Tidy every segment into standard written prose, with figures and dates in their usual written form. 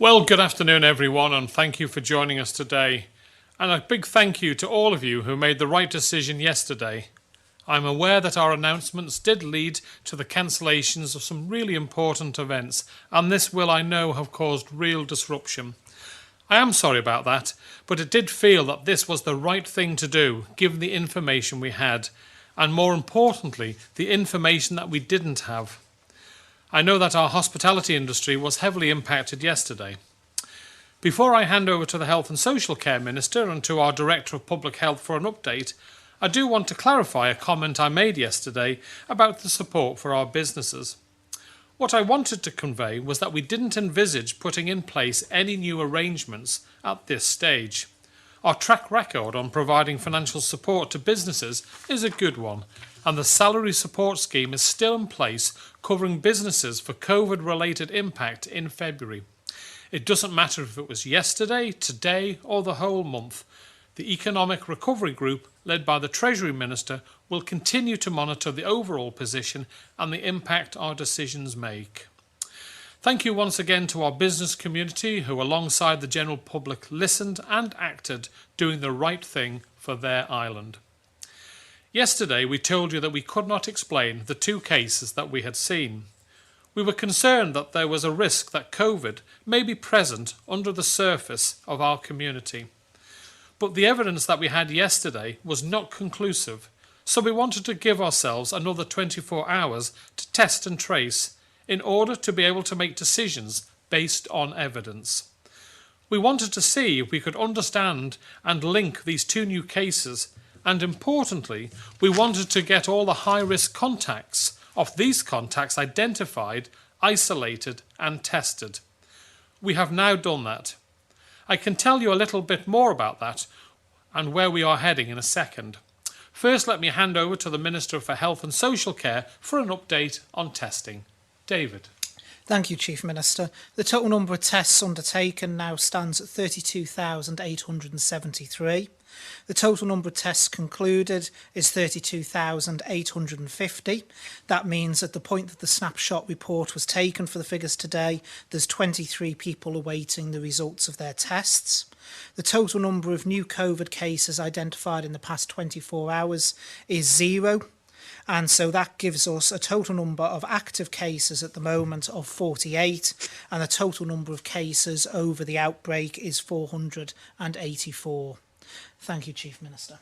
Well, good afternoon, everyone, and thank you for joining us today. And a big thank you to all of you who made the right decision yesterday. I'm aware that our announcements did lead to the cancellations of some really important events, and this will, I know, have caused real disruption. I am sorry about that, but it did feel that this was the right thing to do, given the information we had, and more importantly, the information that we didn't have. I know that our hospitality industry was heavily impacted yesterday. Before I hand over to the Health and Social Care Minister and to our Director of Public Health for an update, I do want to clarify a comment I made yesterday about the support for our businesses. What I wanted to convey was that we didn't envisage putting in place any new arrangements at this stage. Our track record on providing financial support to businesses is a good one, and the salary support scheme is still in place, covering businesses for COVID-related impact in February. It doesn't matter if it was yesterday, today, or the whole month. The Economic Recovery Group, led by the Treasury Minister, will continue to monitor the overall position and the impact our decisions make. Thank you once again to our business community who, alongside the general public, listened and acted, doing the right thing for their island. Yesterday we told you that we could not explain the 2 cases that we had seen. We were concerned that there was a risk that COVID may be present under the surface of our community. But the evidence that we had yesterday was not conclusive, so we wanted to give ourselves another 24 hours to test and trace in order to be able to make decisions based on evidence. We wanted to see if we could understand and link these 2 new cases, and importantly, we wanted to get all the high-risk contacts of these contacts identified, isolated and tested. We have now done that. I can tell you a little bit more about that and where we are heading in a second. First, let me hand over to the Minister for Health and Social Care for an update on testing. David. Thank you, Chief Minister. The total number of tests undertaken now stands at 32,873. The total number of tests concluded is 32,850. That means at the point that the snapshot report was taken for the figures today, there's 23 people awaiting the results of their tests. The total number of new COVID cases identified in the past 24 hours is 0. And so that gives us a total number of active cases at the moment of 48, and the total number of cases over the outbreak is 484. Thank you, Chief Minister.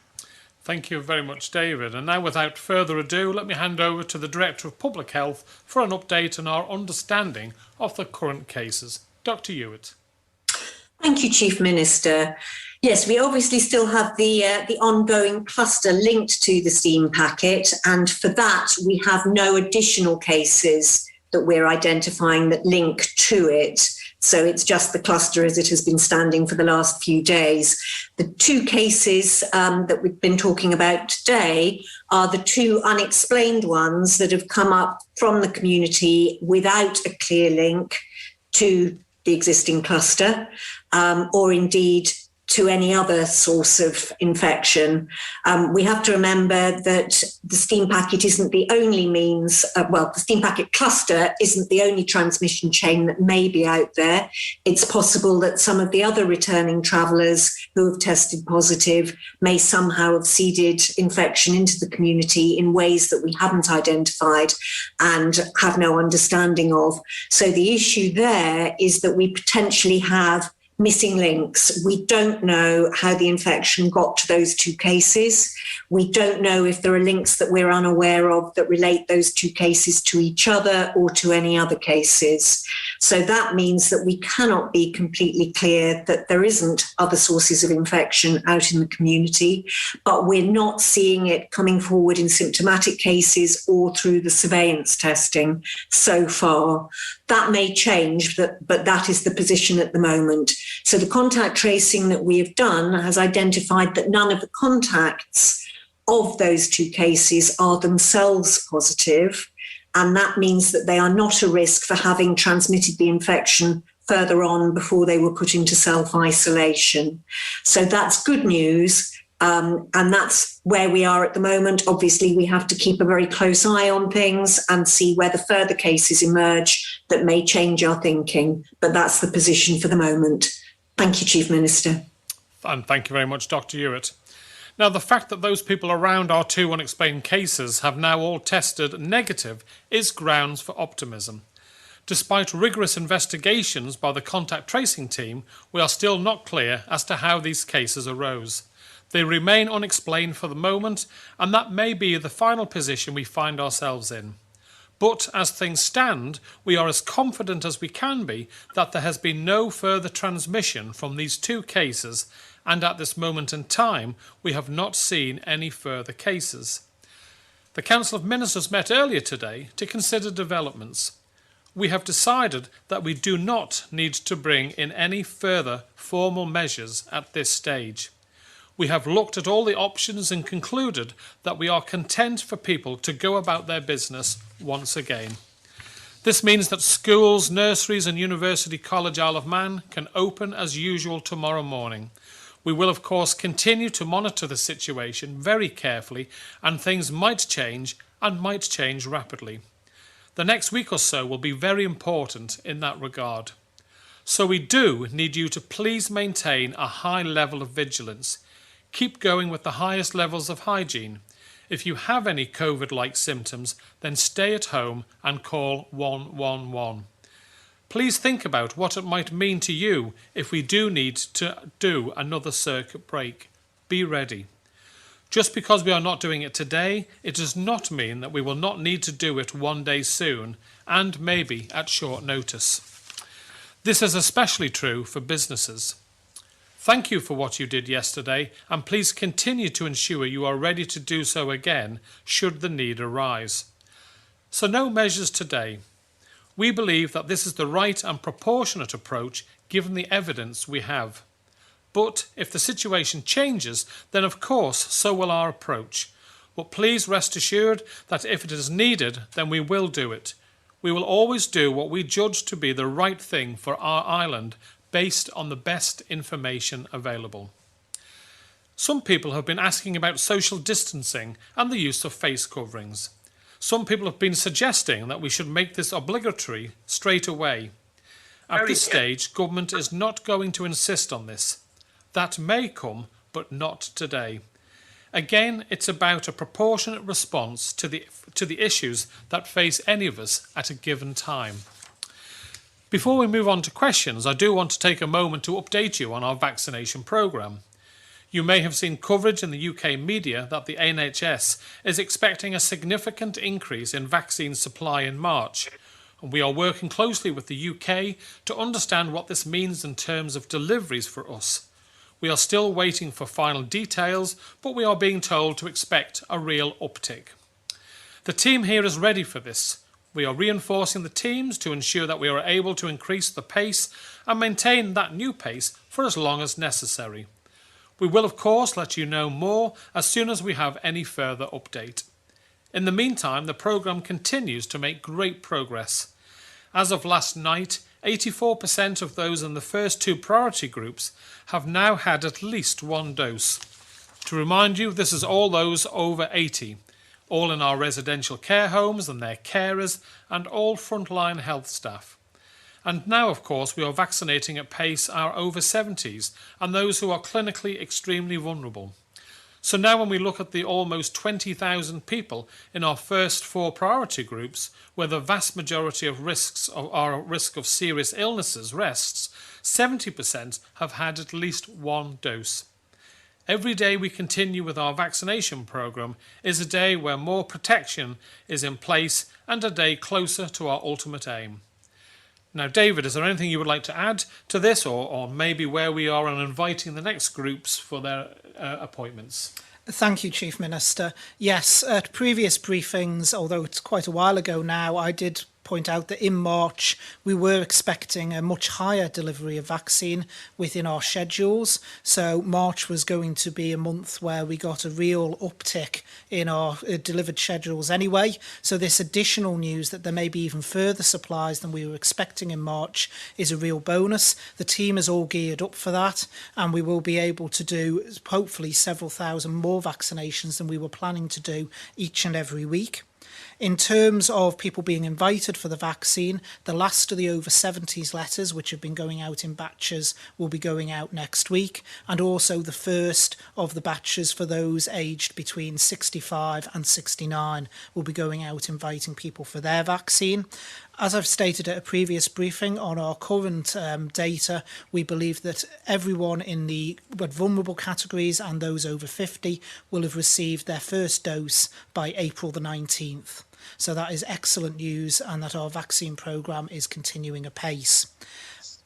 Thank you very much, David. And now, without further ado, let me hand over to the Director of Public Health for an update on our understanding of the current cases. Dr. Ewart. Thank you, Chief Minister. Yes, we obviously still have the ongoing cluster linked to the steam packet, and for that we have no additional cases that we're identifying that link to it. So it's just the cluster as it has been standing for the last few days. The 2 cases that we've been talking about today are the 2 unexplained ones that have come up from the community without a clear link to the existing cluster, or indeed to any other source of infection. We have to remember that the steam packet isn't the only means, the steam packet cluster isn't the only transmission chain that may be out there. It's possible that some of the other returning travellers who have tested positive may somehow have seeded infection into the community in ways that we haven't identified and have no understanding of. So the issue there is that we potentially have missing links. We don't know how the infection got to those 2 cases. We don't know if there are links that we're unaware of that relate those 2 cases to each other or to any other cases. So that means that we cannot be completely clear that there isn't other sources of infection out in the community, but we're not seeing it coming forward in symptomatic cases or through the surveillance testing so far. That may change, but that is the position at the moment. So the contact tracing that we have done has identified that none of the contacts of those 2 cases are themselves positive, and that means that they are not a risk for having transmitted the infection further on before they were put into self-isolation. So that's good news, And that's where we are at the moment. Obviously, we have to keep a very close eye on things and see whether further cases emerge that may change our thinking. But that's the position for the moment. Thank you, Chief Minister. And thank you very much, Dr. Ewart. Now, the fact that those people around our 2 unexplained cases have now all tested negative is grounds for optimism. Despite rigorous investigations by the contact tracing team, we are still not clear as to how these cases arose. They remain unexplained for the moment, and that may be the final position we find ourselves in. But as things stand, we are as confident as we can be that there has been no further transmission from these 2 cases, and at this moment in time, we have not seen any further cases. The Council of Ministers met earlier today to consider developments. We have decided that we do not need to bring in any further formal measures at this stage. We have looked at all the options and concluded that we are content for people to go about their business once again. This means that schools, nurseries and University College Isle of Man can open as usual tomorrow morning. We will of course continue to monitor the situation very carefully, and things might change and might change rapidly. The next week or so will be very important in that regard. So we do need you to please maintain a high level of vigilance. Keep going with the highest levels of hygiene. If you have any COVID-like symptoms, then stay at home and call 111. Please think about what it might mean to you if we do need to do another circuit break. Be ready. Just because we are not doing it today, it does not mean that we will not need to do it one day soon, and maybe at short notice. This is especially true for businesses. Thank you for what you did yesterday, and please continue to ensure you are ready to do so again should the need arise. So no measures today. We believe that this is the right and proportionate approach given the evidence we have. But if the situation changes, then of course so will our approach. But please rest assured that if it is needed, then we will do it. We will always do what we judge to be the right thing for our island, based on the best information available. Some people have been asking about social distancing and the use of face coverings. Some people have been suggesting that we should make this obligatory straight away. At this stage, government is not going to insist on this. That may come, but not today. Again, it's about a proportionate response to the issues that face any of us at a given time. Before we move on to questions, I do want to take a moment to update you on our vaccination programme. You may have seen coverage in the UK media that the NHS is expecting a significant increase in vaccine supply in March, and we are working closely with the UK to understand what this means in terms of deliveries for us. We are still waiting for final details, but we are being told to expect a real uptick. The team here is ready for this. We are reinforcing the teams to ensure that we are able to increase the pace and maintain that new pace for as long as necessary. We will of course let you know more as soon as we have any further update. In the meantime, the programme continues to make great progress. As of last night, 84% of those in the first 2 priority groups have now had at least 1 dose. To remind you, this is all those over 80. All in our residential care homes and their carers, and all frontline health staff. And now, of course, we are vaccinating at pace our over 70s and those who are clinically extremely vulnerable. So now when we look at the almost 20,000 people in our first 4 priority groups, where the vast majority of risks of our risk of serious illnesses rests, 70% have had at least 1 dose. Every day we continue with our vaccination programme is a day where more protection is in place and a day closer to our ultimate aim. Now, David, is there anything you would like to add to this, or maybe where we are on inviting the next groups for their appointments? Thank you, Chief Minister. Yes, at previous briefings, although it's quite a while ago now, I did point out that in March we were expecting a much higher delivery of vaccine within our schedules. So March was going to be a month where we got a real uptick in our delivered schedules anyway. So this additional news that there may be even further supplies than we were expecting in March is a real bonus. The team is all geared up for that, and we will be able to do hopefully several thousand more vaccinations than we were planning to do each and every week. In terms of people being invited for the vaccine, the last of the over 70s letters, which have been going out in batches, will be going out next week, and also the first of the batches for those aged between 65 and 69 will be going out inviting people for their vaccine. As I've stated at a previous briefing, on our current data, we believe that everyone in the vulnerable categories and those over 50 will have received their first dose by April the 19th. So that is excellent news, and that our vaccine programme is continuing apace.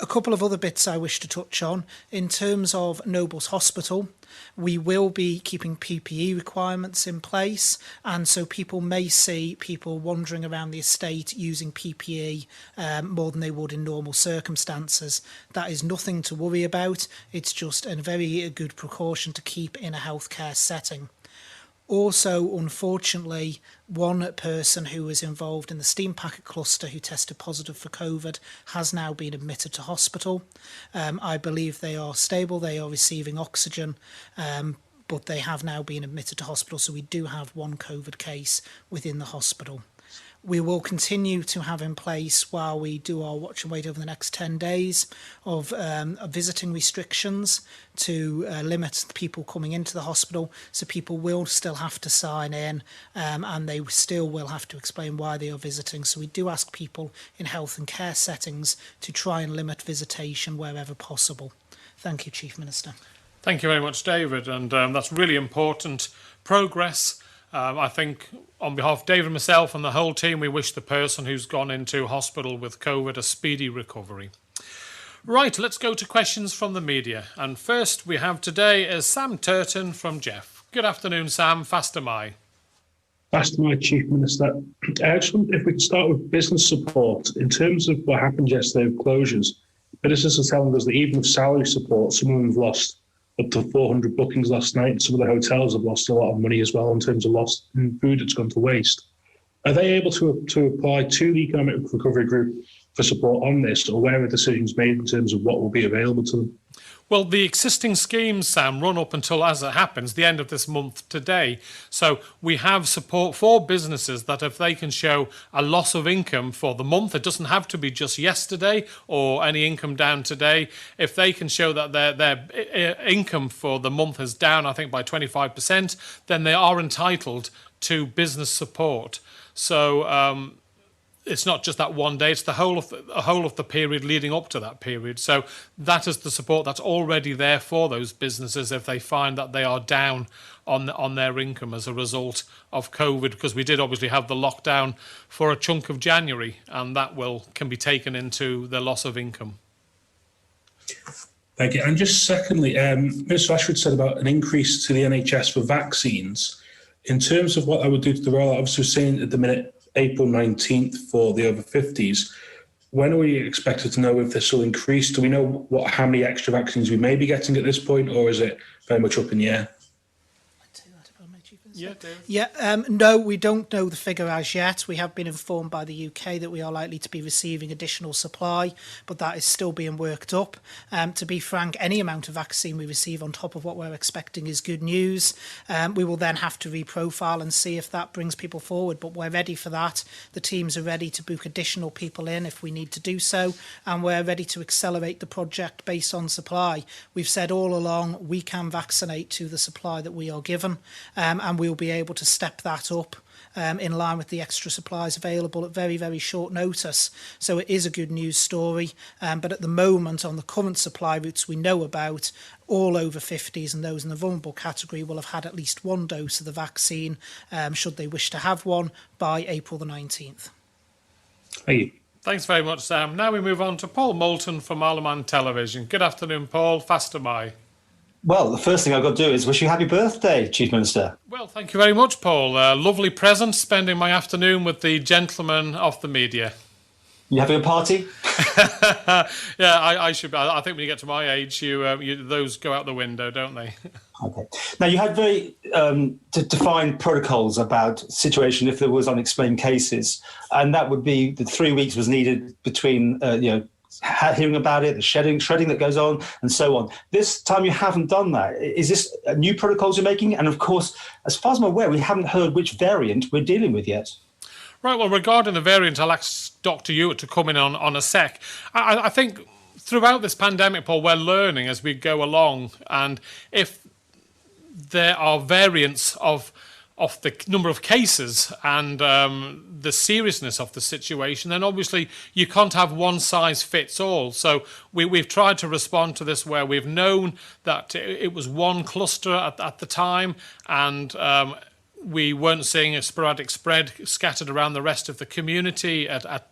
A couple of other bits I wish to touch on. In terms of Nobles Hospital, we will be keeping PPE requirements in place, and so people may see people wandering around the estate using PPE more than they would in normal circumstances. That is nothing to worry about. It's just a very good precaution to keep in a healthcare setting. Also, unfortunately, one person who was involved in the steam packet cluster who tested positive for COVID has now been admitted to hospital. I believe they are stable, they are receiving oxygen, but they have now been admitted to hospital, so we do have one COVID case within the hospital. We will continue to have in place, while we do our watch and wait over the next 10 days, of visiting restrictions to limit people coming into the hospital. So people will still have to sign in, and they still will have to explain why they are visiting. So we do ask people in health and care settings to try and limit visitation wherever possible. Thank you, Chief Minister. Thank you very much, David, and that's really important progress. I think on behalf of David, myself and the whole team, we wish the person who's gone into hospital with COVID a speedy recovery. Right, let's go to questions from the media. And first we have today is Sam Turton from Jeff. Good afternoon, Sam. Fast am I. Fast am I, Chief Minister. If we could start with business support. In terms of what happened yesterday with closures, ministers are telling us that even with salary support, some of them have lost up to 400 bookings last night. Some of the hotels have lost a lot of money as well in terms of lost food that's gone to waste. Are they able to apply to the Economic Recovery Group for support on this, or where are decisions made in terms of what will be available to them? Well, the existing schemes, Sam, run up until, as it happens, the end of this month today. So we have support for businesses that if they can show a loss of income for the month, it doesn't have to be just yesterday or any income down today. If they can show that their income for the month is down, I think, by 25%, then they are entitled to business support. So it's not just that one day, it's the whole of the period leading up to that period. So that is the support that's already there for those businesses if they find that they are down on their income as a result of COVID, because we did obviously have the lockdown for a chunk of January, and that can be taken into the loss of income. Thank you. And just secondly, Minister Ashford said about an increase to the NHS for vaccines. In terms of what I would do to the rollout, obviously we're saying at the minute April 19th for the over 50s. When are we expected to know if this will increase? Do we know how many extra vaccines we may be getting at this point, or is it very much up in the air? No, we don't know the figure as yet. We have been informed by the UK that we are likely to be receiving additional supply, but that is still being worked up. To be frank, any amount of vaccine we receive on top of what we're expecting is good news. We will then have to reprofile and see if that brings people forward, but we're ready for that. The teams are ready to book additional people in if we need to do so, and we're ready to accelerate the project based on supply. We've said all along we can vaccinate to the supply that we are given, and we'll be able to step that up in line with the extra supplies available at very, very short notice. So it is a good news story, but at the moment on the current supply routes we know about, all over 50s and those in the vulnerable category will have had at least one dose of the vaccine, should they wish to have one, by April the 19th. Thank you. Thanks very much, Sam. Now we move on to Paul Moulton from Isle of Man Television. Good afternoon, Paul. Fast am I. Well, the first thing I've got to do is wish you happy birthday, Chief Minister. Well, thank you very much, Paul. Lovely present, spending my afternoon with the gentleman of the media. You having a party? Yeah, I should. I think when you get to my age, those go out the window, don't they? Okay. Now, you had very defined protocols about situation if there was unexplained cases, and that would be the 3 weeks was needed between hearing about it, the shredding that goes on, and so on. This time you haven't done that. Is this new protocols you're making? And of course, as far as I'm aware, we haven't heard which variant we're dealing with yet. Right, well, regarding the variant, I'll ask Dr. Ewart to come in on a sec. I think throughout this pandemic, Paul, we're learning as we go along, and if there are variants of the number of cases and the seriousness of the situation, then obviously you can't have one size fits all. So we've tried to respond to this where we've known that it was one cluster at the time, and we weren't seeing a sporadic spread scattered around the rest of the community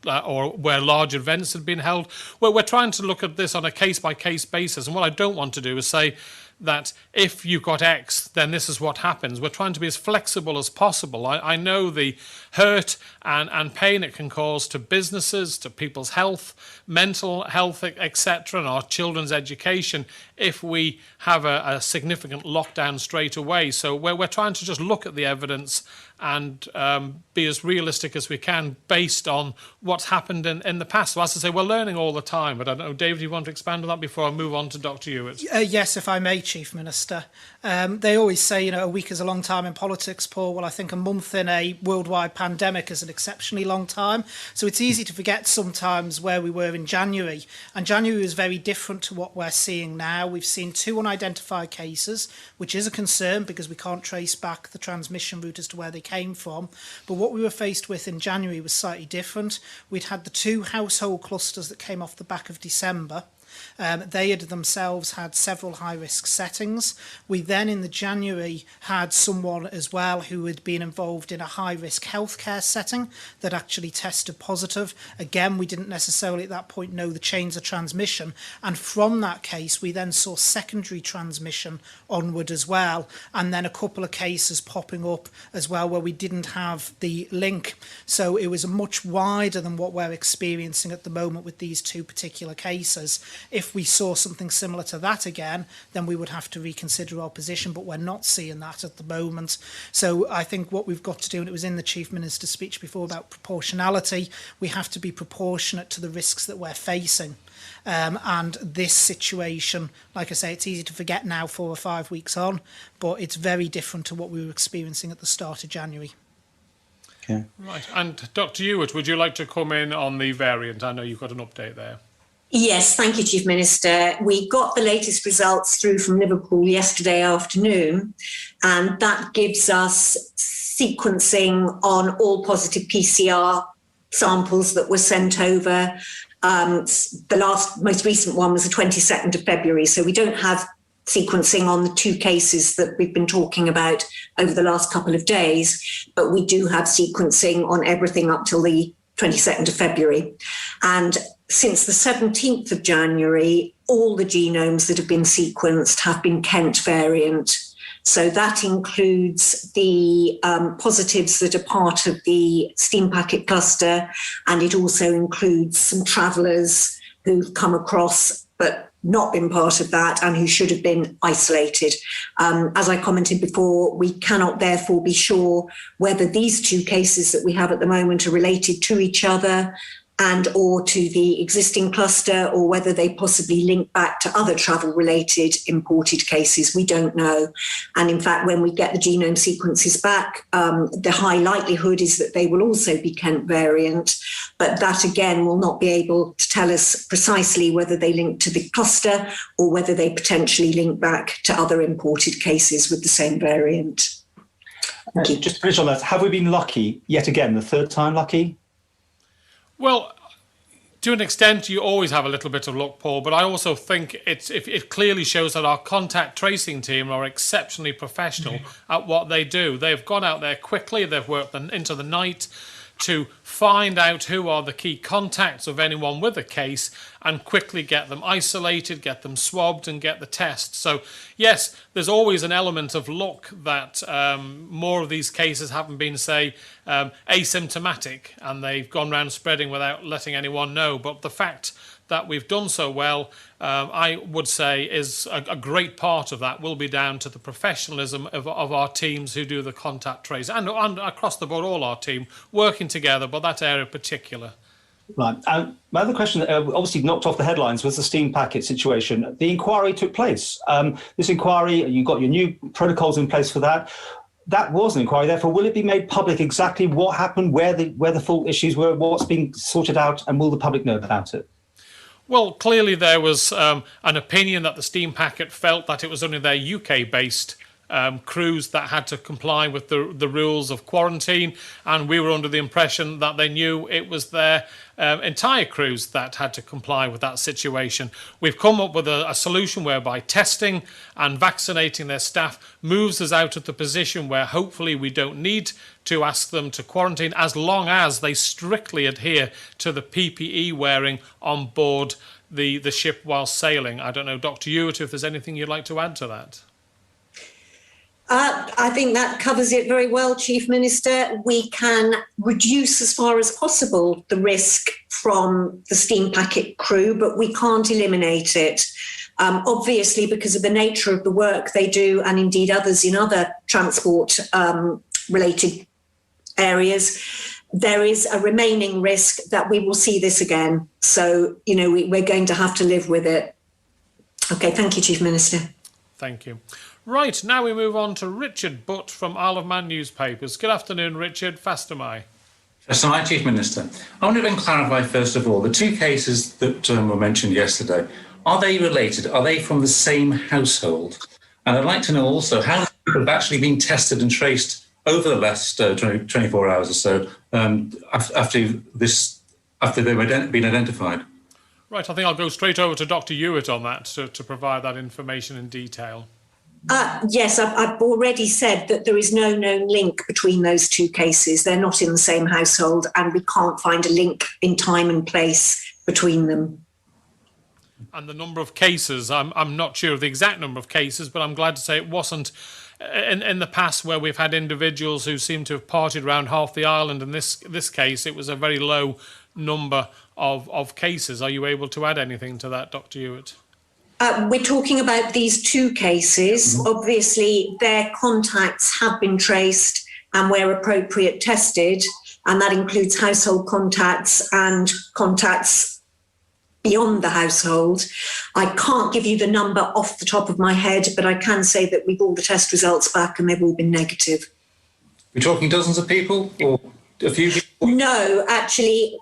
or where large events had been held. Well, we're trying to look at this on a case-by-case basis, and what I don't want to do is say that if you've got X, then this is what happens. We're trying to be as flexible as possible. I know the hurt and pain it can cause to businesses, to people's health, mental health, etc., and our children's education if we have a significant lockdown straight away. So we're trying to just look at the evidence and be as realistic as we can based on what's happened in the past. So as I say, we're learning all the time. But I don't know, David, do you want to expand on that before I move on to Dr. Ewart? Yes, if I may, Chief Minister. They always say, a week is a long time in politics, Paul. Well, I think a month in a worldwide pandemic is an exceptionally long time. So it's easy to forget sometimes where we were in January. And January was very different to what we're seeing now. We've seen 2 unidentified cases, which is a concern because we can't trace back the transmission route as to where they came from. But what we were faced with in January was slightly different. We'd had the 2 household clusters that came off the back of December. They had themselves had several high-risk settings. We then, in the January, had someone as well who had been involved in a high-risk healthcare setting that actually tested positive. Again, we didn't necessarily at that point know the chains of transmission. And from that case, we then saw secondary transmission onward as well. And then a couple of cases popping up as well where we didn't have the link. So it was much wider than what we're experiencing at the moment with these 2 particular cases. If we saw something similar to that again, then we would have to reconsider our position, but we're not seeing that at the moment. So I think what we've got to do, and it was in the Chief Minister's speech before about proportionality, we have to be proportionate to the risks that we're facing. And this situation, like I say, it's easy to forget now 4 or 5 weeks on, but it's very different to what we were experiencing at the start of January. Okay. Right. And Dr. Ewart, would you like to come in on the variant? I know you've got an update there. Yes, thank you, Chief Minister. We got the latest results through from Liverpool yesterday afternoon, and that gives us sequencing on all positive PCR samples that were sent over. The most recent one was the 22nd of February, so we don't have sequencing on the 2 cases that we've been talking about over the last couple of days, but we do have sequencing on everything up till the 22nd of February. And since the 17th of January, all the genomes that have been sequenced have been Kent variant. So that includes the positives that are part of the steam packet cluster, and it also includes some travellers who've come across but not been part of that and who should have been isolated. As I commented before, we cannot therefore be sure whether these 2 cases that we have at the moment are related to each other and or to the existing cluster, or whether they possibly link back to other travel-related imported cases. We don't know. And in fact, when we get the genome sequences back, the high likelihood is that they will also be Kent variant, but that again will not be able to tell us precisely whether they link to the cluster or whether they potentially link back to other imported cases with the same variant. Just to finish on that, have we been lucky yet again, the 3rd time lucky? Well, to an extent, you always have a little bit of luck, Paul, but I also think it clearly shows that our contact tracing team are exceptionally professional at what they do. They've gone out there quickly, they've worked into the night, to find out who are the key contacts of anyone with a case and quickly get them isolated, get them swabbed and get the test. So yes, there's always an element of luck that more of these cases haven't been, say, asymptomatic and they've gone around spreading without letting anyone know. But the fact that we've done so well, I would say, is a great part of that will be down to the professionalism of our teams who do the contact trace, and across the board all our team working together, but that area in particular. Right. My other question, obviously knocked off the headlines, was the steam packet situation. The inquiry took place. This inquiry, you got your new protocols in place for that. That was an inquiry. Therefore, will it be made public exactly what happened, where the fault issues were, what's being sorted out, and will the public know about it? Well, clearly there was an opinion that the steam packet felt that it was only their UK-based crews that had to comply with the rules of quarantine, and we were under the impression that they knew it was their entire crews that had to comply with that situation. We've come up with a solution whereby testing and vaccinating their staff moves us out of the position where hopefully we don't need to ask them to quarantine, as long as they strictly adhere to the PPE wearing on board the ship while sailing. I don't know, Dr. Ewart, if there's anything you'd like to add to that. I think that covers it very well, Chief Minister. We can reduce as far as possible the risk from the steam packet crew, but we can't eliminate it. Obviously, because of the nature of the work they do, and indeed others in other transport related areas, there is a remaining risk that we will see this again. So, we're going to have to live with it. Okay, thank you, Chief Minister. Thank you. Right, now we move on to Richard Butt from Isle of Man newspapers. Good afternoon, Richard. Fast am I. Fast am I, Chief Minister. I wonder if I can clarify, first of all, the two cases that were mentioned yesterday, are they related? Are they from the same household? And I'd like to know also how many people have actually been tested and traced over the last 24 hours or so after they've been identified. Right, I think I'll go straight over to Dr. Ewart on that to provide that information in detail. Yes, I've already said that there is no known link between those two cases. They're not in the same household, and we can't find a link in time and place between them. And the number of cases, I'm not sure of the exact number of cases, but I'm glad to say it wasn't in the past where we've had individuals who seem to have partied around half the island. In this case, it was a very low number of cases. Are you able to add anything to that, Dr. Ewart? We're talking about these two cases. Mm-hmm. Obviously, their contacts have been traced and, where appropriate, tested, and that includes household contacts and contacts beyond the household. I can't give you the number off the top of my head, but I can say that we've all the test results back and they've all been negative. We're talking dozens of people or a few people? No, actually,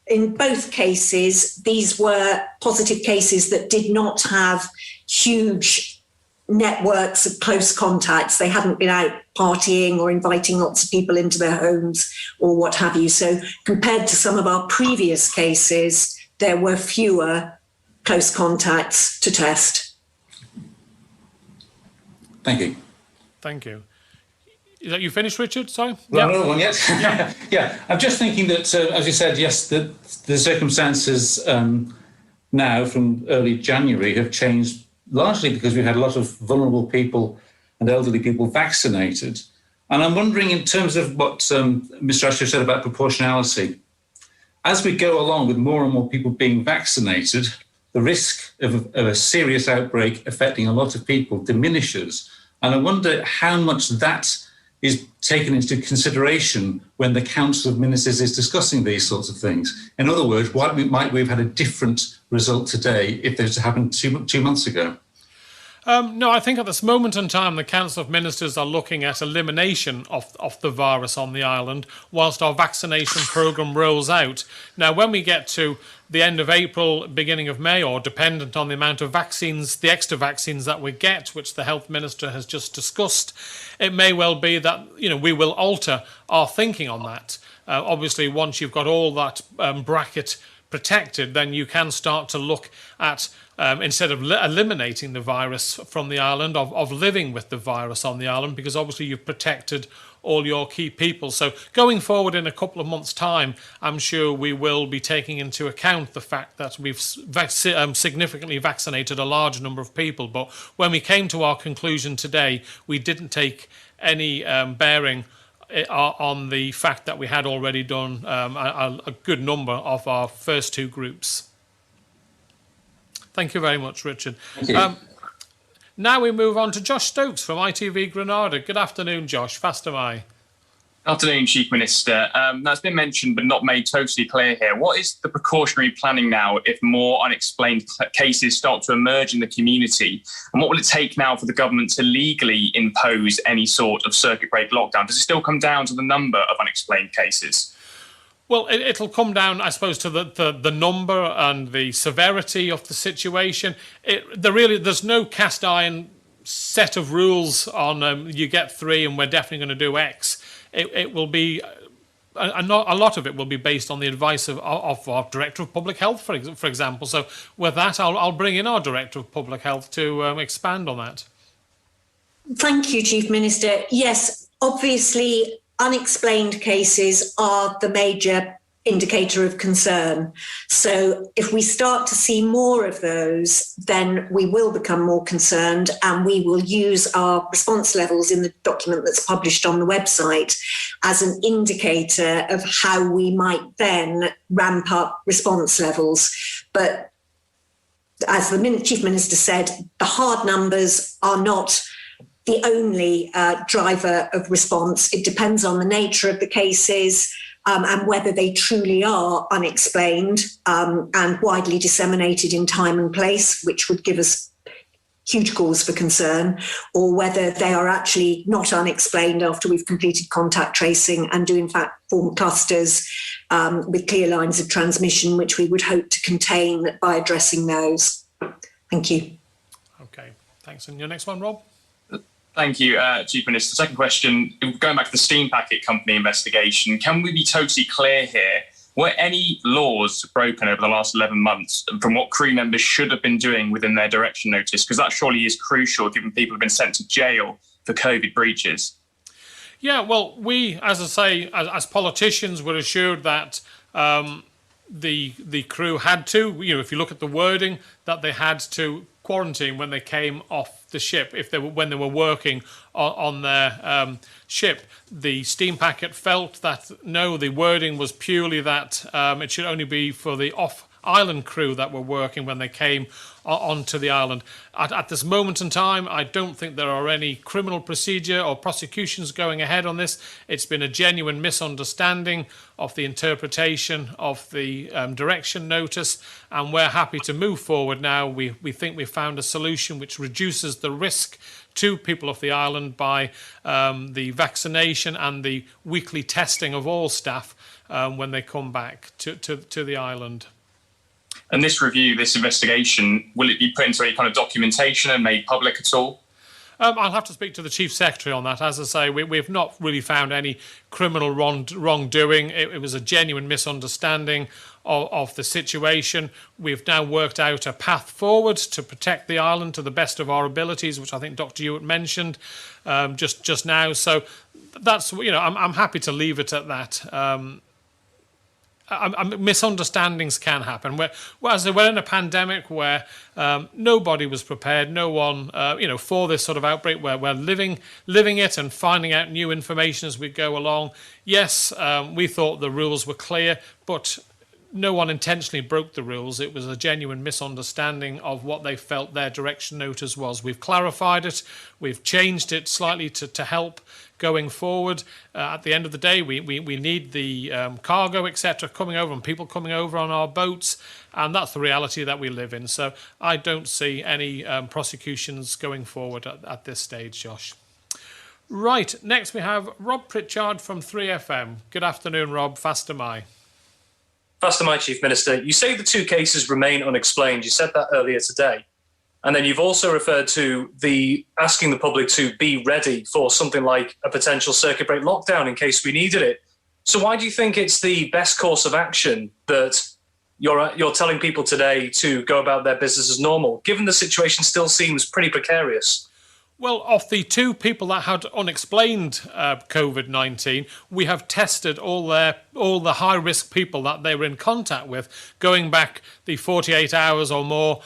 in both cases, these were positive cases that did not have huge networks of close contacts. They hadn't been out partying or inviting lots of people into their homes or what have you. So compared to some of our previous cases, there were fewer close contacts to test. Thank you. Thank you. Is that you finished, Richard? Sorry? Well, another one, yes. Yeah. I'm just thinking that, as you said, yes, the circumstances now from early January have changed largely because we've had a lot of vulnerable people and elderly people vaccinated. And I'm wondering, in terms of what Mr. Ashford said about proportionality, as we go along with more and more people being vaccinated, the risk of a serious outbreak affecting a lot of people diminishes. And I wonder how much that is taken into consideration when the Council of Ministers is discussing these sorts of things. In other words, why might we have had a different result today if this happened 2 months ago? No, I think at this moment in time, the Council of Ministers are looking at elimination of the virus on the island whilst our vaccination programme rolls out. Now, when we get to the end of April, beginning of May, or dependent on the amount of vaccines, the extra vaccines that we get, which the Health Minister has just discussed, it may well be that we will alter our thinking on that. Obviously, once you've got all that bracket protected, then you can start to look at, instead of eliminating the virus from the island, of living with the virus on the island, because obviously you've protected all your key people. So going forward in a couple of months' time, I'm sure we will be taking into account the fact that we've significantly vaccinated a large number of people. But when we came to our conclusion today, we didn't take any bearing on the fact that we had already done a good number of our first two groups. Thank you very much, Richard. Thank you. Now we move on to Josh Stokes from ITV Granada. Good afternoon, Josh. Fast am I. Afternoon, Chief Minister. That's been mentioned but not made totally clear here. What is the precautionary planning now if more unexplained cases start to emerge in the community? And what will it take now for the government to legally impose any sort of circuit break lockdown? Does it still come down to the number of unexplained cases? Well, it'll come down, I suppose, to the number and the severity of the situation. There's no cast iron set of rules on you get 3 and we're definitely going to do X. It will be a lot of it will be based on the advice of our Director of Public Health, for example. So with that, I'll bring in our Director of Public Health to expand on that. Thank you, Chief Minister. Yes, obviously, unexplained cases are the major indicator of concern. So if we start to see more of those, then we will become more concerned, and we will use our response levels in the document that's published on the website as an indicator of how we might then ramp up response levels. But as the Chief Minister said, the hard numbers are not the only driver of response. It depends on the nature of the cases and whether they truly are unexplained and widely disseminated in time and place, which would give us huge cause for concern, or whether they are actually not unexplained after we've completed contact tracing and do in fact form clusters with clear lines of transmission, which we would hope to contain by addressing those. Thank you. Okay, thanks. And your next one, Rob? Thank you, Chief Minister. Second question, going back to the steam packet company investigation, can we be totally clear here? Were any laws broken over the last 11 months from what crew members should have been doing within their direction notice? Because that surely is crucial, given people have been sent to jail for COVID breaches. Yeah, well, we, as I say, as politicians, were assured that the crew had to, if you look at the wording, that they had to quarantine when they came off the ship, when they were working on their ship. The steam packet felt that no, the wording was purely that it should only be for the off-island crew that were working when they came onto the island. At this moment in time, I don't think there are any criminal procedure or prosecutions going ahead on this. It's been a genuine misunderstanding of the interpretation of the direction notice, and we're happy to move forward now. We think we've found a solution which reduces the risk to people of the island by the vaccination and the weekly testing of all staff when they come back to the island. And this review, this investigation, will it be put into any kind of documentation and made public at all? I'll have to speak to the Chief Secretary on that. As I say, we've not really found any criminal wrongdoing. It was a genuine misunderstanding of the situation. We've now worked out a path forward to protect the island to the best of our abilities, which I think Dr. Ewart mentioned just now. So that's, I'm happy to leave it at that. Misunderstandings can happen. We're in a pandemic where nobody was prepared. No one, for this sort of outbreak. Where we're living it and finding out new information as we go along. Yes, we thought the rules were clear, but no one intentionally broke the rules. It was a genuine misunderstanding of what they felt their direction notice was. We've clarified it. We've changed it slightly to help going forward. At the end of the day, we need the cargo, etc., coming over and people coming over on our boats, and that's the reality that we live in. So I don't see any prosecutions going forward at this stage, Josh. Right, next we have Rob Pritchard from 3FM. Good afternoon, Rob. Fast am I. Fast am I, Chief Minister. You say the 2 cases remain unexplained. You said that earlier today. And then you've also referred to asking the public to be ready for something like a potential circuit break lockdown in case we needed it. So why do you think it's the best course of action that you're telling people today to go about their business as normal, given the situation still seems pretty precarious? Well, of the 2 people that had unexplained COVID-19, we have tested all the high-risk people that they were in contact with, going back the 48 hours or more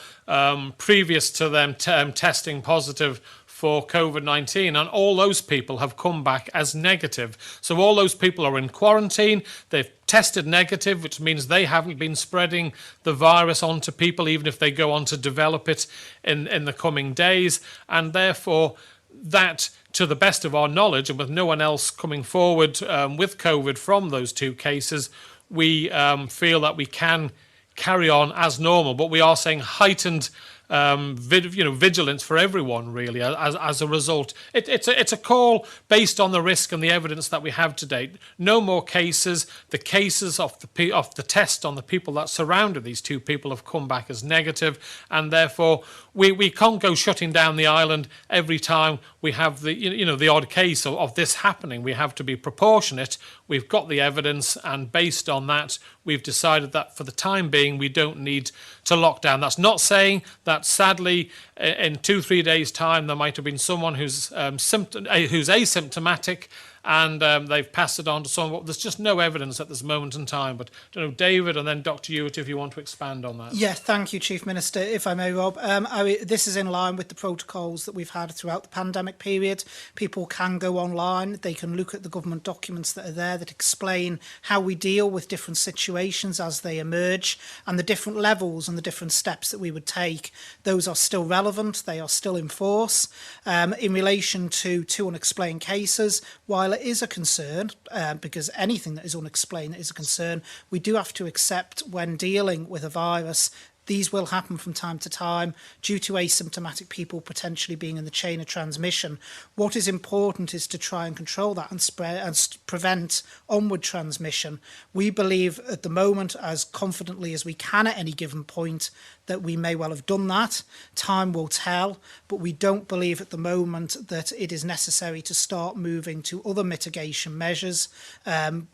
previous to them testing positive for COVID-19, and all those people have come back as negative. So all those people are in quarantine, they've tested negative, which means they haven't been spreading the virus onto people, even if they go on to develop it in the coming days. And therefore, that, to the best of our knowledge, and with no one else coming forward with COVID from those 2 cases, we feel that we can carry on as normal. But we are saying heightened vigilance for everyone, really, as a result. It's a call based on the risk and the evidence that we have to date. No more cases. The cases of the test on the people that surrounded these 2 people have come back as negative, and therefore we can't go shutting down the island every time we have the odd case of this happening. We have to be proportionate. We've got the evidence, and based on that, we've decided that for the time being, we don't need to lock down. That's not saying that sadly, in 2-3 days' time, there might have been someone who's asymptomatic and they've passed it on to someone. There's just no evidence at this moment in time. But I don't know, David and then Dr. Ewart, if you want to expand on that. Yeah, thank you, Chief Minister. If I may, Rob, this is in line with the protocols that we've had throughout the pandemic period. People can go online. They can look at the government documents that are there that explain how we deal with different situations as they emerge, and the different levels and the different steps that we would take. Those are still relevant. They are still in force. In relation to 2 unexplained cases, while it is a concern, because anything that is unexplained is a concern, we do have to accept when dealing with a virus, these will happen from time to time due to asymptomatic people potentially being in the chain of transmission. What is important is to try and control that and spread and prevent onward transmission. We believe at the moment, as confidently as we can at any given point, that we may well have done that. Time will tell, but we don't believe at the moment that it is necessary to start moving to other mitigation measures,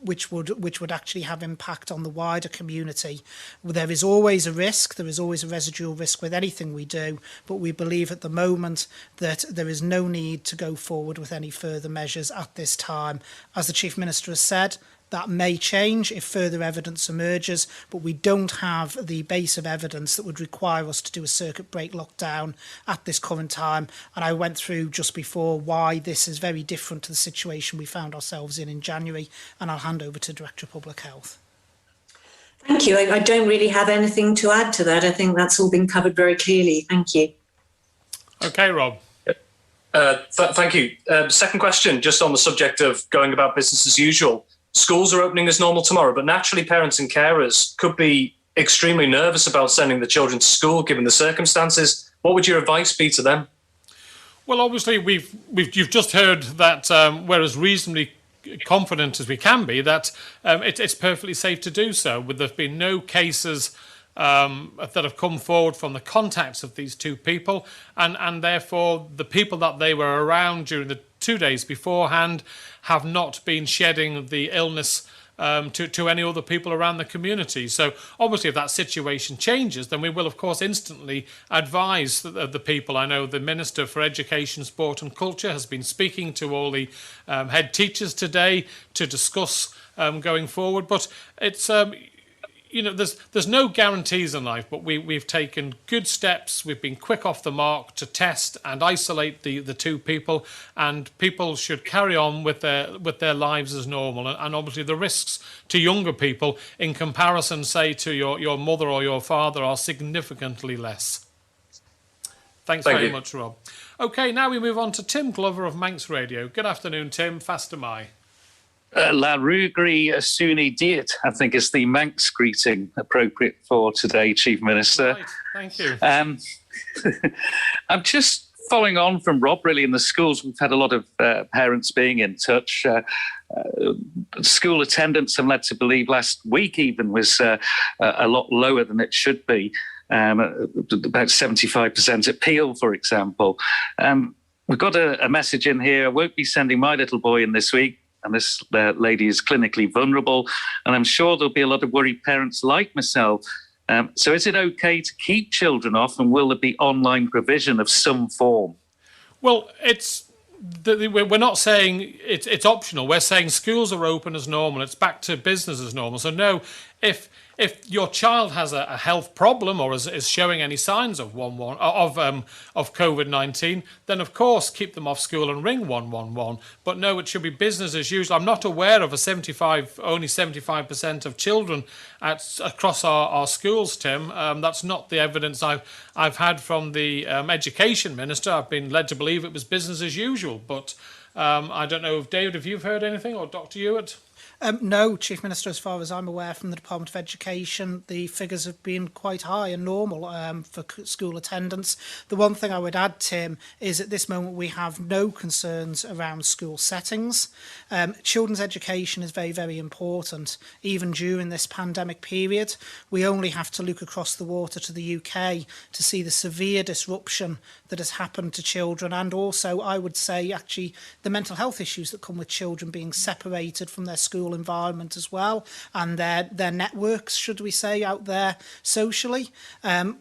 which would actually have impact on the wider community. There is always a risk. There is always a residual risk with anything we do, but we believe at the moment that there is no need to go forward with any further measures at this time. As the Chief Minister has said, that may change if further evidence emerges, but we don't have the base of evidence that would require us to do a circuit break lockdown at this current time. And I went through just before why this is very different to the situation we found ourselves in January, and I'll hand over to Director of Public Health. Thank you. I don't really have anything to add to that. I think that's all been covered very clearly. Thank you. Okay, Rob. Thank you. Second question, just on the subject of going about business as usual. Schools are opening as normal tomorrow, but naturally parents and carers could be extremely nervous about sending the children to school given the circumstances. What would your advice be to them? Well, obviously, you've just heard that we're as reasonably confident as we can be that it's perfectly safe to do so. There's been no cases that have come forward from the contacts of these 2 people, and therefore the people that they were around during the 2 days beforehand have not been shedding the illness to any other people around the community. So obviously if that situation changes, then we will of course instantly advise the people. I know the Minister for Education, Sport and Culture has been speaking to all the head teachers today to discuss going forward, but it's there's no guarantees in life, but we've taken good steps. We've been quick off the mark to test and isolate the 2 people, and people should carry on with their lives as normal. And obviously the risks to younger people in comparison, say, to your mother or your father are significantly less. Thank very much, Rob. Okay, now we move on to Tim Glover of Manx Radio. Good afternoon, Tim. Fast am I. La Rugri Suni Diet, I think, is the Manx greeting appropriate for today, Chief Minister. Right. Thank you. I'm just following on from Rob, really, in the schools. We've had a lot of parents being in touch. School attendance, I'm led to believe, last week even was a lot lower than it should be, about 75% at Peel, for example. We've got a message in here. I won't be sending my little boy in this week, and this lady is clinically vulnerable, and I'm sure there'll be a lot of worried parents like myself So is it okay to keep children off, and will there be online provision of some form? Well, we're not saying it's optional. We're saying schools are open as normal. It's back to business as normal. So no, if your child has a health problem or is showing any signs of COVID-19, then of course keep them off school and ring 111. But no, it should be business as usual. I'm not aware of only 75% of children across our schools, Tim. That's not the evidence I've had from the Education Minister. I've been led to believe it was business as usual. But I don't know if David, if you've heard anything, or Dr. Ewart. No, Chief Minister, as far as I'm aware from the Department of Education, the figures have been quite high and normal for school attendance. The one thing I would add, Tim, is at this moment we have no concerns around school settings. Children's education is very, very important. Even during this pandemic period, we only have to look across the water to the UK to see the severe disruption that has happened to children, and also, I would say, actually, the mental health issues that come with children being separated from their school environment as well, and their networks, should we say, out there socially.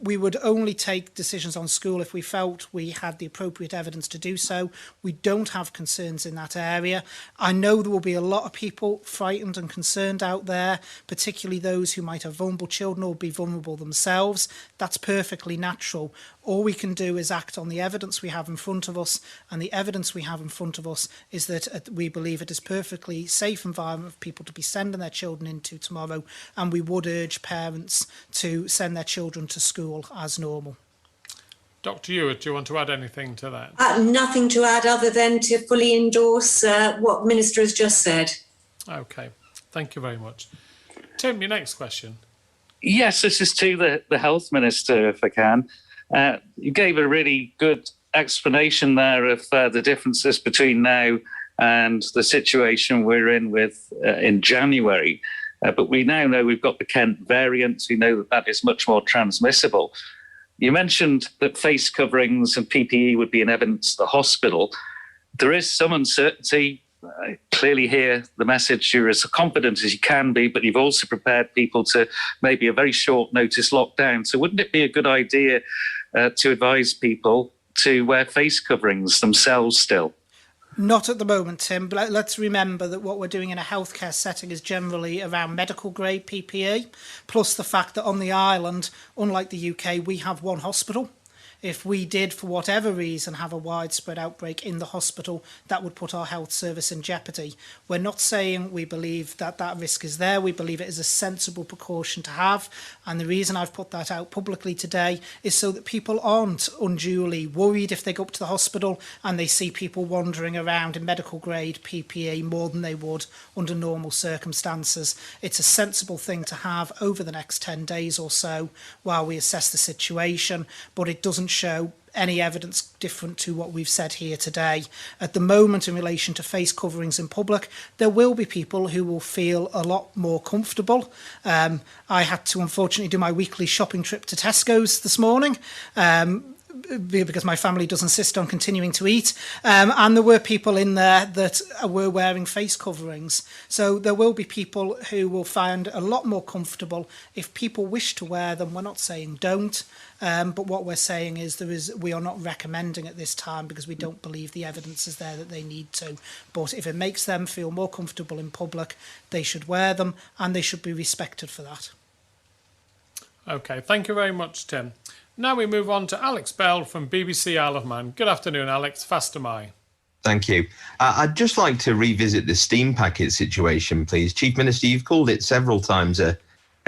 We would only take decisions on school if we felt we had the appropriate evidence to do so. We don't have concerns in that area. I know there will be a lot of people frightened and concerned out there, particularly those who might have vulnerable children or be vulnerable themselves. That's perfectly natural. All we can do is act on the evidence we have in front of us, and the evidence we have in front of us is that we believe it is perfectly safe environment for people to be sending their children into tomorrow, and we would urge parents to send their children to school as normal. Dr. Ewart, do you want to add anything to that? Nothing to add other than to fully endorse what the Minister has just said. Okay, thank you very much. Tim, your next question. Yes, this is to the Health Minister, if I can. You gave a really good explanation there of the differences between now and the situation we're in in January. But we now know we've got the Kent variant. We know that is much more transmissible. You mentioned that face coverings and PPE would be in evidence at the hospital. There is some uncertainty. Clearly here, the message, you're as confident as you can be, but you've also prepared people to maybe a very short notice lockdown. So wouldn't it be a good idea to advise people to wear face coverings themselves still? Not at the moment, Tim, but let's remember that what we're doing in a healthcare setting is generally around medical grade PPE, plus the fact that on the island, unlike the UK, we have one hospital. If we did, for whatever reason, have a widespread outbreak in the hospital, that would put our health service in jeopardy. We're not saying we believe that that risk is there. We believe it is a sensible precaution to have. And the reason I've put that out publicly today is so that people aren't unduly worried if they go up to the hospital and they see people wandering around in medical grade PPE more than they would under normal circumstances. It's a sensible thing to have over the next 10 days or so while we assess the situation, but it doesn't show any evidence different to what we've said here today. At the moment, in relation to face coverings in public, there will be people who will feel a lot more comfortable. I had to unfortunately do my weekly shopping trip to Tesco's this morning, because my family does insist on continuing to eat. And there were people in there that were wearing face coverings. So there will be people who will find a lot more comfortable if people wish to wear them. We're not saying don't, but what we're saying is we are not recommending at this time because we don't believe the evidence is there that they need to. But if it makes them feel more comfortable in public, they should wear them and they should be respected for that. Okay, thank you very much, Tim. Now we move on to Alex Bell from BBC Isle of Man. Good afternoon, Alex. Faster my. Thank you. I'd just like to revisit the steam packet situation, please. Chief Minister, you've called it several times a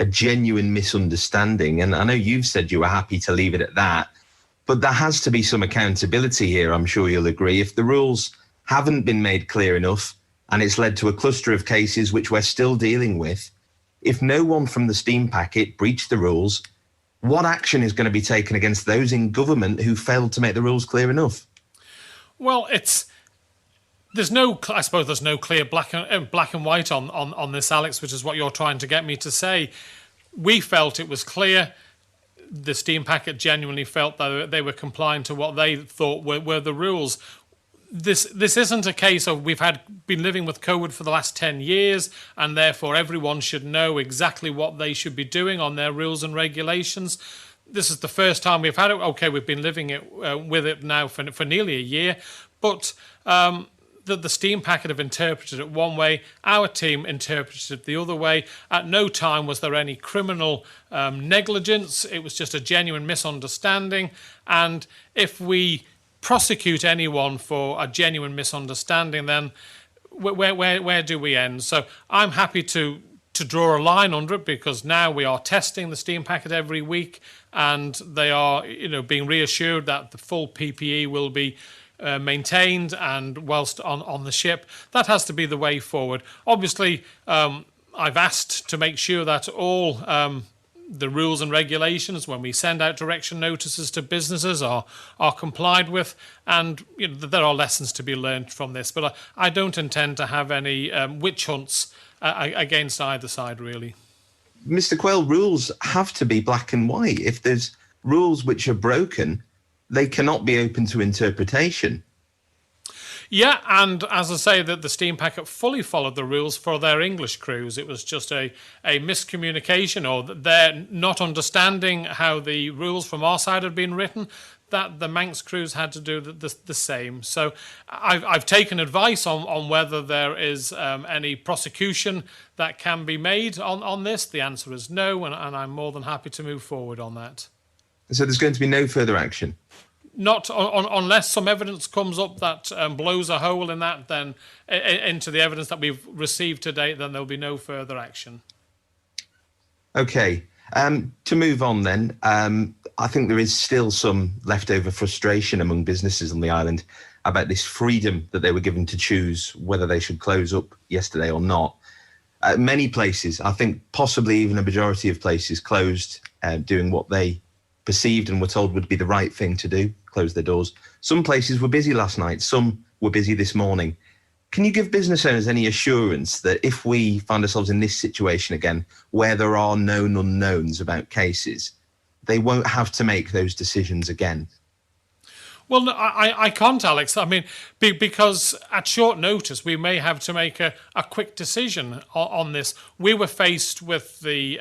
genuine misunderstanding, and I know you've said you were happy to leave it at that, but there has to be some accountability here, I'm sure you'll agree. If the rules haven't been made clear enough and it's led to a cluster of cases which we're still dealing with, if no one from the steam packet breached the rules, what action is going to be taken against those in government who failed to make the rules clear enough? Well, there's no clear black and white on this, Alex, which is what you're trying to get me to say. We felt it was clear. The steam packet genuinely felt that they were complying to what they thought were the rules. This isn't a case of we've been living with COVID for the last 10 years and therefore everyone should know exactly what they should be doing on their rules and regulations. This is the first time we've had it. Okay, we've been living with it now for nearly a year, but the steam packet have interpreted it one way, our team interpreted it the other way. At no time was there any criminal negligence. It was just a genuine misunderstanding. And if we prosecute anyone for a genuine misunderstanding, then where do we end? So I'm happy to draw a line under it, because now we are testing the steam packet every week, and they are being reassured that the full PPE will be maintained and whilst on the ship. That has to be the way forward. Obviously, I've asked to make sure that all the rules and regulations, when we send out direction notices to businesses, are complied with, and there are lessons to be learned from this. But I don't intend to have any witch hunts against either side, really. Mr. Quayle, rules have to be black and white. If there's rules which are broken, they cannot be open to interpretation. Yeah, and as I say, that the steam packet fully followed the rules for their English crews. It was just a miscommunication, or their not understanding how the rules from our side had been written, that the Manx crews had to do the same. So I've taken advice on whether there is any prosecution that can be made on this. The answer is no, and I'm more than happy to move forward on that. So there's going to be no further action? Not unless some evidence comes up that blows a hole in that, then into the evidence that we've received to date, then there'll be no further action. Okay. To move on then, I think there is still some leftover frustration among businesses on the island about this freedom that they were given to choose whether they should close up yesterday or not. Many places, I think possibly even a majority of places, closed, doing what they perceived and were told would be the right thing to do, close their doors. Some places were busy last night, some were busy this morning. Can you give business owners any assurance that if we find ourselves in this situation again, where there are known unknowns about cases, they won't have to make those decisions again? Well, no, I can't, Alex. I mean, because at short notice, we may have to make a quick decision on this. We were faced with the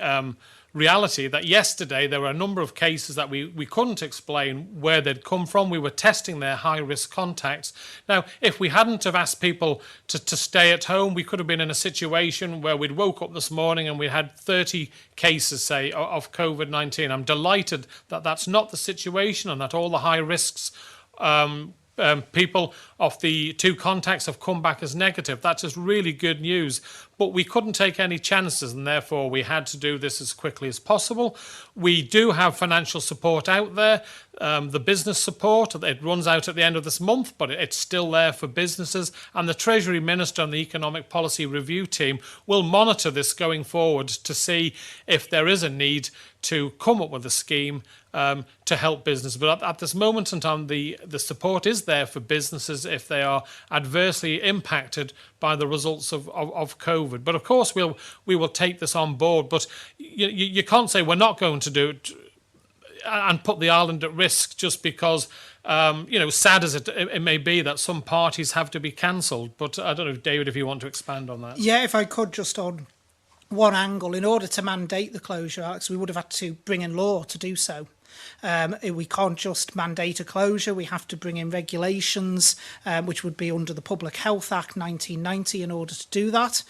reality that yesterday there were a number of cases that we couldn't explain where they'd come from. We were testing their high-risk contacts. Now, if we hadn't have asked people to stay at home, we could have been in a situation where we'd woke up this morning and we had 30 cases, say, of COVID-19. I'm delighted that that's not the situation and that all the high risks people of the 2 contacts have come back as negative. That's just really good news. But we couldn't take any chances, and therefore we had to do this as quickly as possible. We do have financial support out there. The business support, it runs out at the end of this month, but it's still there for businesses. And the Treasury Minister and the Economic Policy Review team will monitor this going forward to see if there is a need to come up with a scheme to help business. But at this moment in time, the support is there for businesses if they are adversely impacted by the results of COVID. But of course, we will take this on board. But you can't say we're not going to do it and put the island at risk just because, sad as it may be that some parties have to be cancelled. But I don't know, David, if you want to expand on that. Yeah, if I could, just on one angle, in order to mandate the closure, Alex, we would have had to bring in law to do so. We can't just mandate a closure. We have to bring in regulations, which would be under the Public Health Act 1990 in order to do that.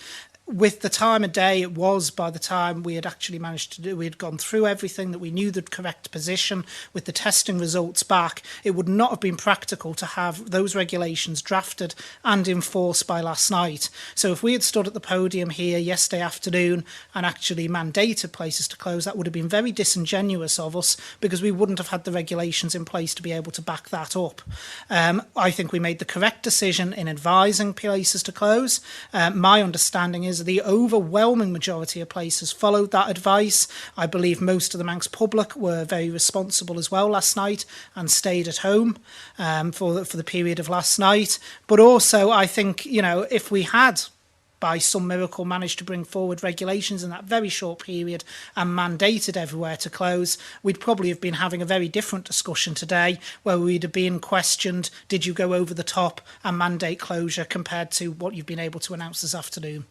With the time of day it was, by the time we had actually managed to do, we had gone through everything, that we knew the correct position with the testing results back, it would not have been practical to have those regulations drafted and enforced by last night. So if we had stood at the podium here yesterday afternoon and actually mandated places to close, that would have been very disingenuous of us, because we wouldn't have had the regulations in place to be able to back that up. I think we made the correct decision in advising places to close. My understanding is the overwhelming majority of places followed that advice. I believe most of the Manx public were very responsible as well last night and stayed at home for the period of last night. But also, I think, if we had by some miracle managed to bring forward regulations in that very short period and mandated everywhere to close, we'd probably have been having a very different discussion today, where we'd have been questioned, did you go over the top and mandate closure, compared to what you've been able to announce this afternoon.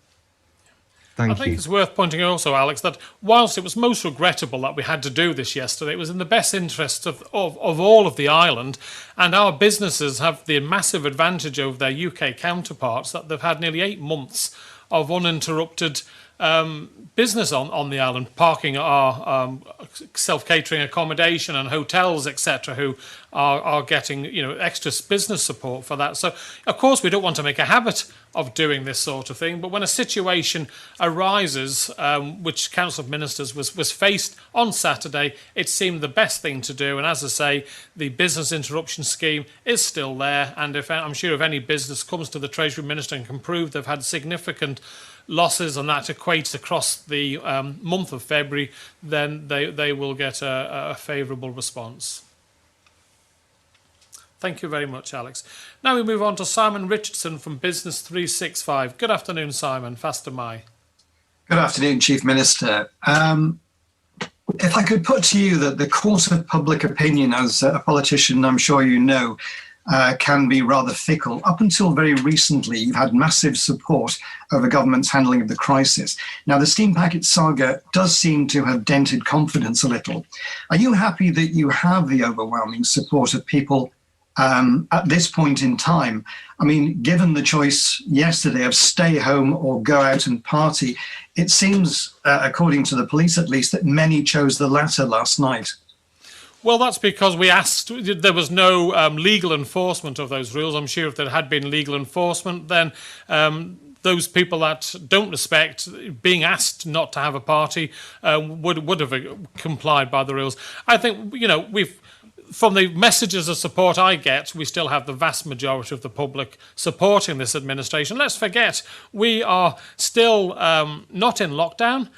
I think it's worth pointing out also, Alex, that whilst it was most regrettable that we had to do this yesterday, it was in the best interests of all of the island, and our businesses have the massive advantage over their UK counterparts that they've had nearly 8 months of uninterrupted business on the island, parking at our self-catering accommodation and hotels, etc., who are getting extra business support for that. So, of course, we don't want to make a habit of doing this sort of thing, but when a situation arises, which Council of Ministers was faced on Saturday, it seemed the best thing to do. And as I say, the business interruption scheme is still there, and I'm sure if any business comes to the Treasury Minister and can prove they've had significant losses and that equates across the month of February, then they will get a favourable response. Thank you very much, Alex. Now we move on to Simon Richardson from Business 365. Good afternoon, Simon. Faster Mai. Good afternoon, Chief Minister. If I could put to you that the court of public opinion, as a politician I'm sure you know, can be rather fickle. Up until very recently, you've had massive support over government's handling of the crisis. Now, the steam packet saga does seem to have dented confidence a little. Are you happy that you have the overwhelming support of people at this point in time? I mean, given the choice yesterday of stay home or go out and party, it seems, according to the police at least, that many chose the latter last night. Well, that's because we asked, there was no legal enforcement of those rules. I'm sure if there had been legal enforcement, then those people that don't respect being asked not to have a party would have complied by the rules. I think, from the messages of support I get, we still have the vast majority of the public supporting this administration. Let's forget, we are still not in lockdown.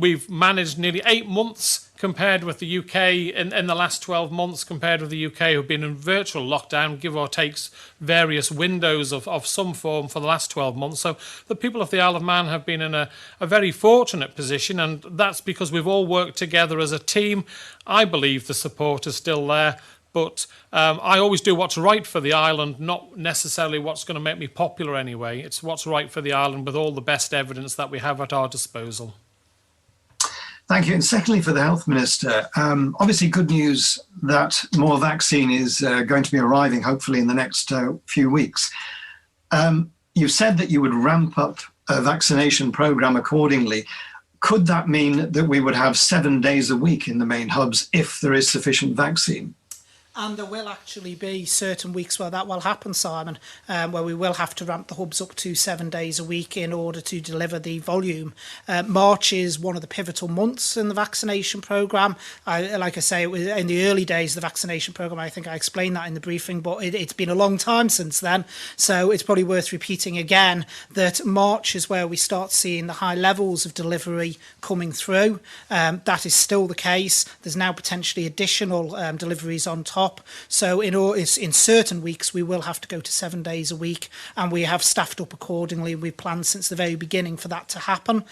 We've managed nearly 8 months compared with the UK in the last 12 months, compared with the UK who've been in virtual lockdown, give or takes various windows of some form for the last 12 months. So the people of the Isle of Man have been in a very fortunate position, and that's because we've all worked together as a team. I believe the support is still there, but I always do what's right for the island, not necessarily what's going to make me popular anyway. It's what's right for the island with all the best evidence that we have at our disposal. Thank you. And secondly, for the Health Minister, obviously good news that more vaccine is going to be arriving, hopefully in the next few weeks. You've said that you would ramp up a vaccination programme accordingly. Could that mean that we would have 7 days a week in the main hubs if there is sufficient vaccine? And there will actually be certain weeks where that will happen, Simon, where we will have to ramp the hubs up to 7 days a week in order to deliver the volume. March is one of the pivotal months in the vaccination programme. Like I say, it was in the early days of the vaccination programme. I think I explained that in the briefing, but it's been a long time since then. So it's probably worth repeating again that March is where we start seeing the high levels of delivery coming through. That is still the case. There's now potentially additional deliveries on top. So in certain weeks, we will have to go to 7 days a week, and we have staffed up accordingly. We've planned since the very beginning for that to happen.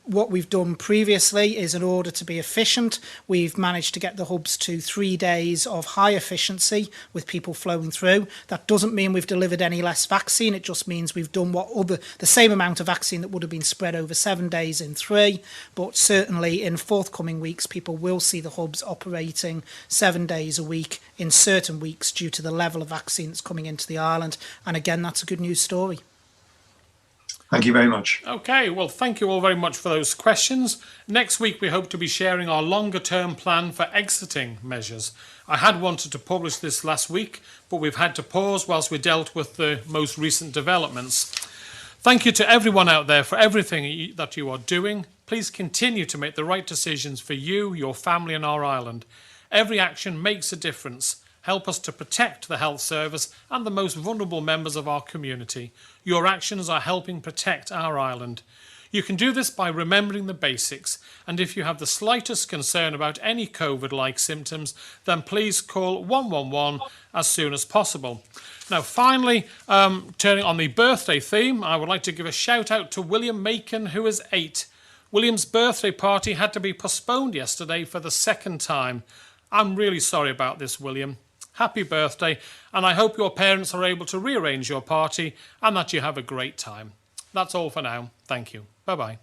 What we've done previously is, in order to be efficient, we've managed to get the hubs to 3 days of high efficiency with people flowing through. That doesn't mean we've delivered any less vaccine. It just means we've done the same amount of vaccine that would have been spread over 7 days in 3. But certainly in forthcoming weeks, people will see the hubs operating 7 days a week in certain weeks due to the level of vaccine that's coming into the island. And again, that's a good news story. Thank you very much. Okay, well, thank you all very much for those questions. Next week, we hope to be sharing our longer-term plan for exiting measures. I had wanted to publish this last week, but we've had to pause whilst we dealt with the most recent developments. Thank you to everyone out there for everything that you are doing. Please continue to make the right decisions for you, your family and our island. Every action makes a difference. Help us to protect the health service and the most vulnerable members of our community. Your actions are helping protect our island. You can do this by remembering the basics, and if you have the slightest concern about any COVID-like symptoms, then please call 111 as soon as possible. Now, finally, turning on the birthday theme, I would like to give a shout out to William Macon, who is 8. William's birthday party had to be postponed yesterday for the second time. I'm really sorry about this, William. Happy birthday, and I hope your parents are able to rearrange your party and that you have a great time. That's all for now. Thank you. Bye-bye.